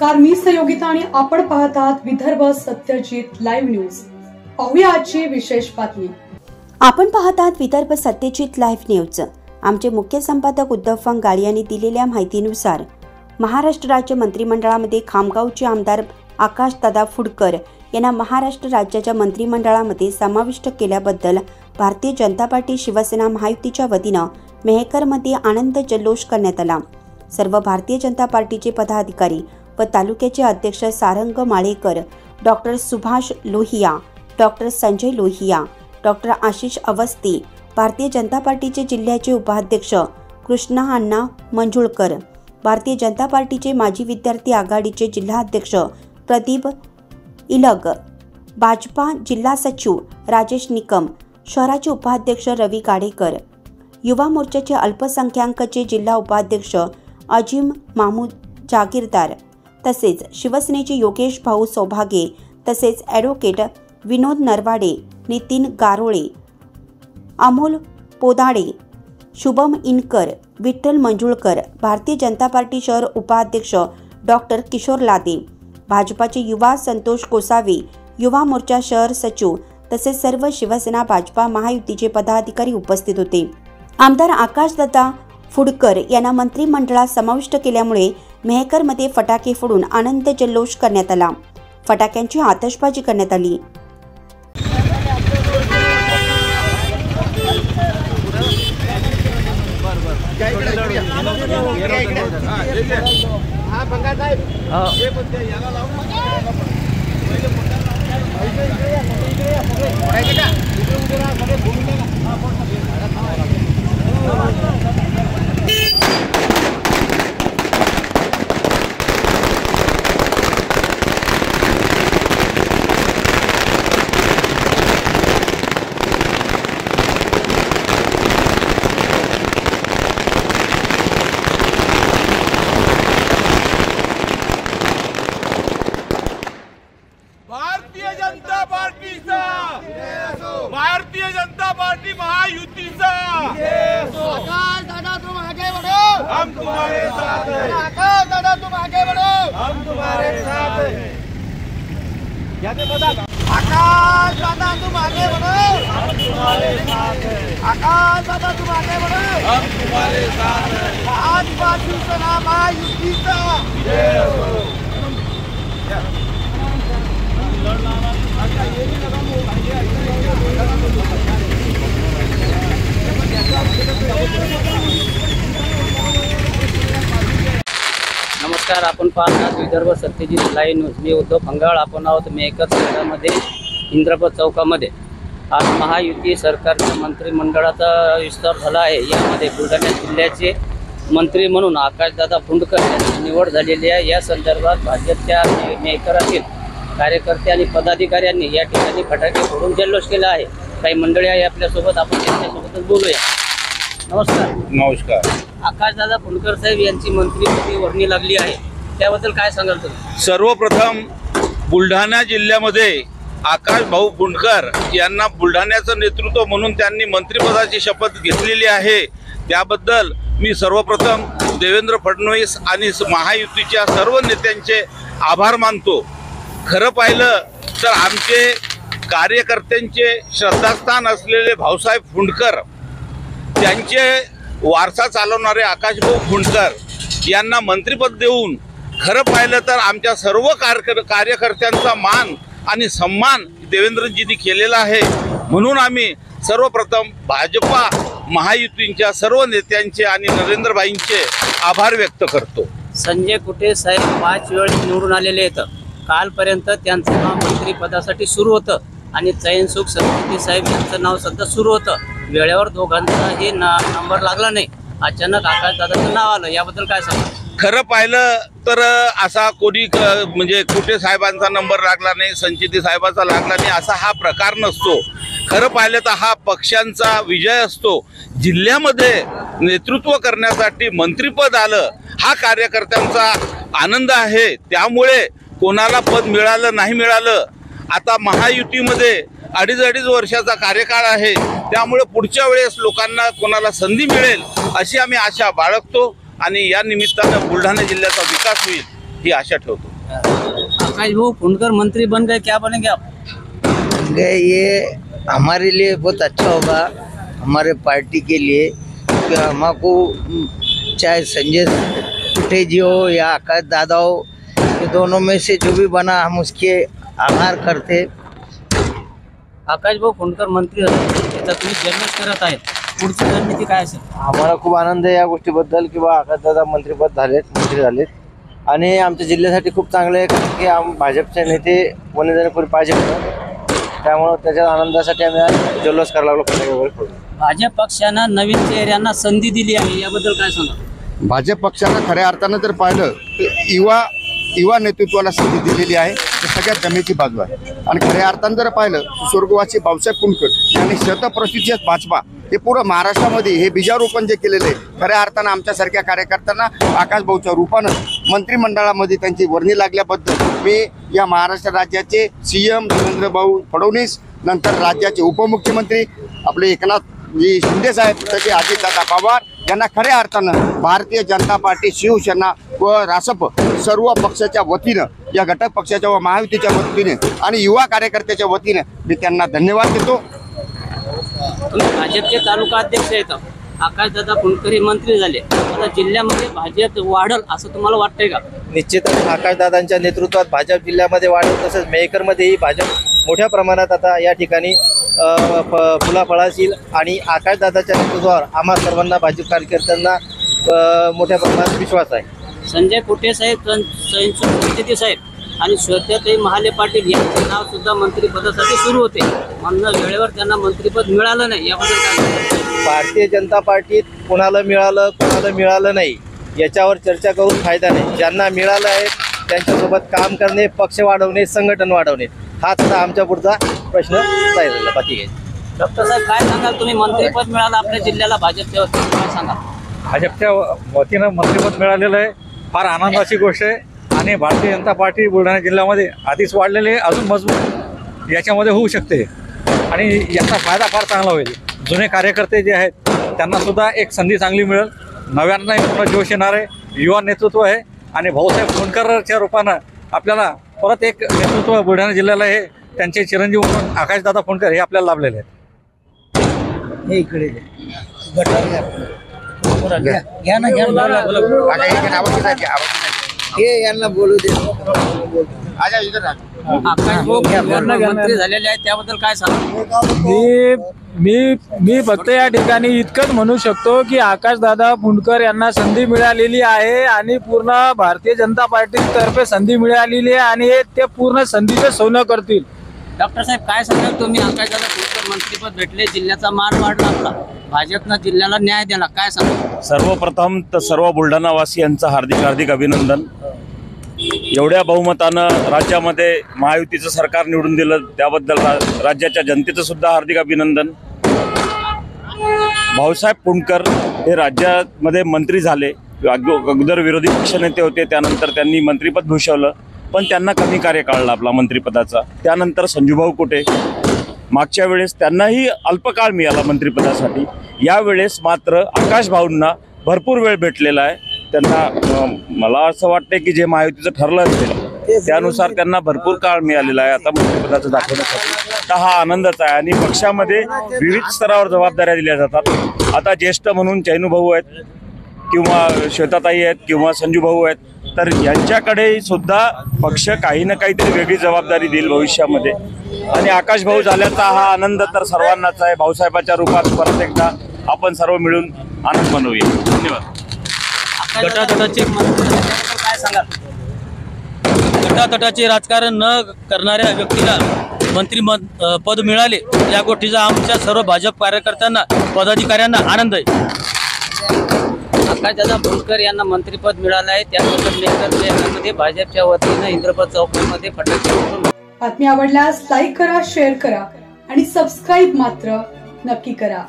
नमस्कार, मी सहयोगिता आणि आपण पाहत आहात विदर्भ सत्यजित लाईव्ह न्यूज। पाहूया आजची विशेष बातमी। आपण पाहत आहात विदर्भ सत्यजित लाईव्ह न्यूज। आमचे मुख्य संपादक उद्धव फंगाळ यांनी दिलेल्या माहितीनुसार महाराष्ट्र राज्य मंत्रिमंडळामध्ये खामगावचे आमदार आकाशदादा फुंडकर यांना महाराष्ट्र राज्याच्या मंत्रिमंडळामध्ये समाविष्ट केल्याबद्दल भारतीय जनता पार्टी शिवसेना महायुतीच्या वतीनं मेहकरमध्ये आनंद जल्लोष करण्यात आला। सर्व भारतीय जनता पार्टीचे पदाधिकारी व तालुक्याचे अध्यक्ष Sarang Malekar, doctor Subhash Lohia, doctor Sanjay Lohia, doctor Ashish Awasthi, Bharatiya Janata पार्टीचे जिल्ह्याचे उपाध्यक्ष कृष्णा अण्णा मंजुळकर, भारतीय जनता पार्टीचे माजी विद्यार्थी आघाडीचे जिल्हाध्यक्ष प्रदीप इलग, भाजपा जिल्हा सचिव राजेश निकम, शहराचे उपाध्यक्ष रवी गाडेकर, युवा मोर्चाचे अल्पसंख्याकचे जिल्हा उपाध्यक्ष अजिम मामूद जागीरदार, तसेच शिवसेनेचे योगेश भाऊ सौभागे, तसेच ॲडव्होकेट विनोद नरवाडे, नितीन गारोळे, अमोल पोदाडे, शुभम इनकर, विठ्ठल मंजुळकर, भारतीय जनता पार्टी शहर उपाध्यक्ष डॉक्टर किशोर लादे, भाजपाचे युवा संतोष कोसावे, युवा मोर्चा शहर सचिव तसेच सर्व शिवसेना भाजपा महायुतीचे पदाधिकारी उपस्थित होते। आमदार आकाशदादा फुंडकर यांना मंत्रिमंडळात समाविष्ट केल्यामुळे मेहकरमध्ये फटाके फोडून आनंद जल्लोष करण्यात आला। फटाक्यांची आतषबाजी करण्यात आली। भारतीय जनता पार्टी महायुतीचा आकाश दादा तुम आगे बढ़ो, हम तुम्हारे साथ हैं। आकाश दादा तुम आगे बढ़ो, हम तुम्हारे साथ हैं। आकाश दादा तुम आगे बढ़ो, हम तुम्हारे साथ हैं। आकाश दादा तुम आगे बढ़ो, हम तुम्हारे साथ हैं। भाजपा शिवसेना महायुतीचा नमस्कार, आपण पाहत आहात विदर्भ सत्यजित लाईव्ह न्यूज। मी उद्धव फंगाळ। आपण आहोत मेहकर शहरामध्ये इंद्रापत चौकामध्ये। आज महायुती सरकारच्या मंत्रिमंडळाचा विस्तार झाला आहे। यामध्ये बुलढाणा जिल्ह्याचे मंत्री म्हणून आकाशदादा फुंडकर यांची निवड झालेली आहे। या संदर्भात भाजपच्या मेहकरातील कार्यकर्ते आणि पदाधिकाऱ्यांनी या ठिकाणी फटाके फोडून जल्लोष केला आहे। काही मंडळी आहे आपल्यासोबत, आपण त्यांच्यासोबतच बोलूया। नमस्कार। नमस्कार। आकाशदादा फुंडकर साहेब यांची मंत्रिपदी वर्णी लागली आहे, त्याबद्दल काय सांगाल तुम्ही? सर्वप्रथम बुलढाणा जिल्ह्यामध्ये आकाश भाऊ फुंडकर यांना बुलढाण्याचं नेतृत्व म्हणून त्यांनी मंत्रिपदाची शपथ घेतलेली आहे। त्याबद्दल मी सर्वप्रथम देवेंद्र फडणवीस आणि महायुतीच्या सर्व नेत्यांचे आभार मानतो। खरं पाहिलं तर आमचे कार्यकर्त्यांचे श्रद्धास्थान असलेले भाऊसाहेब फुंडकर, त्यांचे वारसा चालवणारे आकाशभाऊ फुंडकर यांना मंत्रिपद देऊन खरं पाहिलं तर आमच्या सर्व कार्यकर्त्यांचा मान आणि सन्मान देवेंद्रजींनी केलेला आहे। म्हणून आम्ही सर्वप्रथम भाजपा महायुतीच्या सर्व नेत्यांचे आणि नरेंद्रभाईंचे आभार व्यक्त करतो। संजय कुटे साहेब 5 वेळा निवडून आलेले आहेत। कालपर्यंत त्यांचं नाव मंत्रिपदासाठी सुरू होतं आणि चैनसुख सरस्वती साहेब यांचं नाव सध्या सुरू होतं। वेळेवर दोघांचाही नंबर लागला नाही, अचानक आकाशदादाचं नाव आलं, याबद्दल काय सांगा? खरं पाहिलं तर असा कोणी म्हणजे कुठे साहेबांचा नंबर लागला नाही, संचिती साहेबांचा लागला नाही असा हा प्रकार नसतो। खरं पाहिलं तर हा पक्षांचा विजय असतो। जिल्ह्यामध्ये नेतृत्व करण्यासाठी मंत्रिपद आलं हा कार्यकर्त्यांचा आनंद आहे। त्यामुळे कोणाला पद मिळालं नाही मिळालं, आता महायुतीमध्ये अडीच वर्षाचा कार्यकाळ आहे, त्यामुळे पुढच्या वेळेस लोकांना कोणाला संधी मिळेल अशी आम्ही आशा बाळगतो आणि या निमित्तानं बुलढाणा जिल्ह्याचा विकास होईल ही आशा ठेवतो। आकाश भाऊ फुंडकर मंत्री बन गए, क्या बनेंगे आप? ये हमारे लिए बहुत अच्छा होगा, हमारे पार्टी के लिए, क्योंकि हमको चाहे संजय कुटे जी हो या आकाश दादा हो, ये दोनों में से जो भी बना हम उसके आभार करते। आकाश भाऊ फुंडकर मंत्री झाले, तुम्ही जर्नलिस्ट करत आहेत, पुढची रणनीती काय असेल? आम्हाला खूप आनंद आहे या गोष्टीबद्दल की आकाशदादा मंत्री झालेत आणि आमच्या जिल्ह्यासाठी खूप चांगले आहे, कारण की भाजपचे नेते वनजनपुरी पाहिजे होतं, त्यामुळे त्याच्या आनंदासाठी आम्ही आज जल्लोष करायला लागलो. भाजप पक्षानं नवीन चेहऱ्यांना संधी दिली आहे, याबद्दल काय सांगा? भाजप पक्षानं खऱ्या अर्थानं जर पाहिलं तर युवा नेतृत्वाला संधी दिलेली आहे, ते सगळ्यात जमेची बाजू आहे. आणि खऱ्या अर्थानं जर पाहिलं स्वर्गवासी भाऊसाहेब फुंडकर यांनी शतप्रतिशत भाजपा हे पूर्ण महाराष्ट्रामध्ये हे बीजारोपण जे केलेलं आहे, खऱ्या अर्थानं आमच्यासारख्या कार्यकर्त्यांना आकाश भाऊच्या रूपानं मंत्रिमंडळामध्ये त्यांची वर्णी लागल्याबद्दल मी या महाराष्ट्र राज्याचे CM देवेंद्र भाऊ फडणवीस, नंतर राज्याचे उपमुख्यमंत्री आपले एकनाथजी शिंदे साहेब, तसे अजितदादा पवार यांना खऱ्या अर्थानं भारतीय जनता पार्टी, शिवसेना व रासप सर्व पक्षाच्या वतीनं, या घटक पक्षाच्या व महायुतीच्या वतीने आणि युवा कार्यकर्त्याच्या वतीने मी त्यांना धन्यवाद देतो. तुम्ही भाजपचे तालुका अध्यक्ष आहेत, आकाशदादा फुंडकर हे मंत्री झाले, आता जिल्ह्यामध्ये भाजप वाढल असं तुम्हाला वाटतंय का? निश्चितच आकाशदादांच्या नेतृत्वात भाजप जिल्ह्यामध्ये वाढेल, तसंच मेहकरमध्येही भाजप मोठ्या प्रमाणात आता या ठिकाणी फुलाफळास येईल आणि आकाशदादाच्या नेतृत्वावर आम्हा सर्वांना भाजप कार्यकर्त्यांना मोठ्या प्रमाणात विश्वास आहे. संजय कुटे साहेब, संजय साहेब आणि श्वेताताई महाले पाटील यांचे नाव सुद्धा मंत्रिपदासाठी सुरू होते, म्हणून वेळेवर त्यांना मंत्रिपद मिळालं नाही, याबद्दल काय? भारतीय जनता पार्टीत कोणाला मिळालं नाही याच्यावर चर्चा करून फायदा नाही. ज्यांना मिळालं आहे त्यांच्यासोबत काम करणे, पक्ष वाढवणे, संघटन वाढवणे, हाच आता आमच्या पुढचा प्रश्न राहिलेला. बाकी काय? डॉक्टर साहेब काय सांगाल, तुम्ही मंत्रिपद मिळालं आपल्या जिल्ह्याला भाजपच्या वतीने, काय सांगाल? भाजपच्या वतीनं मंत्रिपद मिळालेलं आहे, फार आनंदाची गोष्ट आहे. आणि भारतीय जनता पार्टी बुलढाणा जिल्ह्यामध्ये आधीच वाढलेली आहे, अजून मजबूत याच्यामध्ये होऊ शकते आणि याचा फायदा फार चांगला होईल. जुने कार्यकर्ते जे आहेत त्यांना सुद्धा एक संधी चांगली मिळेल, नव्यांनाही मोठा जोश येणार आहे, युवा नेतृत्व आहे आणि भाऊसाहेब फुंडकरच्या रूपानं आपल्याला परत एक नेतृत्व बुलढाणा जिल्ह्याला हे त्यांचे चिरंजीव म्हणून आकाशदादा फुंडकर हे आपल्याला लाभलेले आहेत. हे इकडे यांना बोलू दे. आकाश भाऊ मंत्री झालेले आहेत, त्याबद्दल काय सांगा? मी फक्त या ठिकाणी इतकंच म्हणू शकतो की आकाशदादा फुंडकर यांना संधी मिळालेली आहे आणि पूर्ण भारतीय जनता पार्टीतर्फे संधी मिळालेली आहे आणि ते पूर्ण संधीचं सोनं करतील. डॉक्टर साहेब काय सांगाल, तुम्ही आकाशदादा फुंडकर मंत्रिपद भेटले, जिल्ह्याचा मान वाढला आपला, भाजपनं जिल्ह्याला न्याय दिला, काय सांगा? सर्वप्रथम तर सर्व बुलढाणावासियांचं हार्दिक अभिनंदन. एवढ्या बहुमतानं राज्यामध्ये महायुतीचं सरकार निवडून दिलं त्याबद्दल राज्याच्या जनतेचं सुद्धा हार्दिक अभिनंदन. भाऊसाहेब फुंडकर हे राज्यामध्ये मंत्री झाले, अगोदर विरोधी पक्षनेते होते, त्यानंतर त्यांनी मंत्रिपद भूषवलं, पण त्यांना कमी कार्यकाळ लाभला मंत्रिपदाचा. त्यानंतर संजूभाऊ कुटे, मागच्या वेळेस त्यांनाही अल्पकाळ मिळाला मंत्रिपदासाठी, यावेळेस मात्र आकाश भाऊंना भरपूर वेळ भेटलेला आहे. त्यांना मला असं वाटतं की जे महायुतीचं ठरलं असेल त्यानुसार त्यांना भरपूर काळ मिळालेला आहे आता मंत्रिपदाचं दाखवण्यासाठी. तर हा आनंदच आहे आणि पक्षामध्ये विविध स्तरावर जबाबदाऱ्या दिल्या जातात. आता ज्येष्ठ म्हणून चैनूभाऊ आहेत किंवा श्वेताताई आहेत किंवा संजूभाऊ आहेत, तर यांच्याकडे सुद्धा पक्ष काही ना काहीतरी वेगळी जबाबदारी देईल भविष्यामध्ये. आणि आकाश भाऊ झाल्याचा हा आनंद तर सर्वांनाच आहे. भाऊसाहेबाच्या रूपात परत एकदा आपण सर्व मिळून आनंद मनवूया. धन्यवाद. गटातटाचे काय सांगा? गटातटाचे राजकारण न करणाऱ्या व्यक्तीला मंत्रिपद मिळाले, या गोष्टीचा आमच्या सर्व भाजप कार्यकर्त्यांना, पदाधिकाऱ्यांना आनंद आहे. आकाशदादा फुंडकर यांना मंत्रिपद मिळालं आहे, त्याबद्दल भाजपच्या वतीनं इंद्रप्रस्थ चौकामध्ये फटाके. बातमी आवडल्यास लाईक करा, शेअर करा आणि सबस्क्राईब मात्र नक्की करा.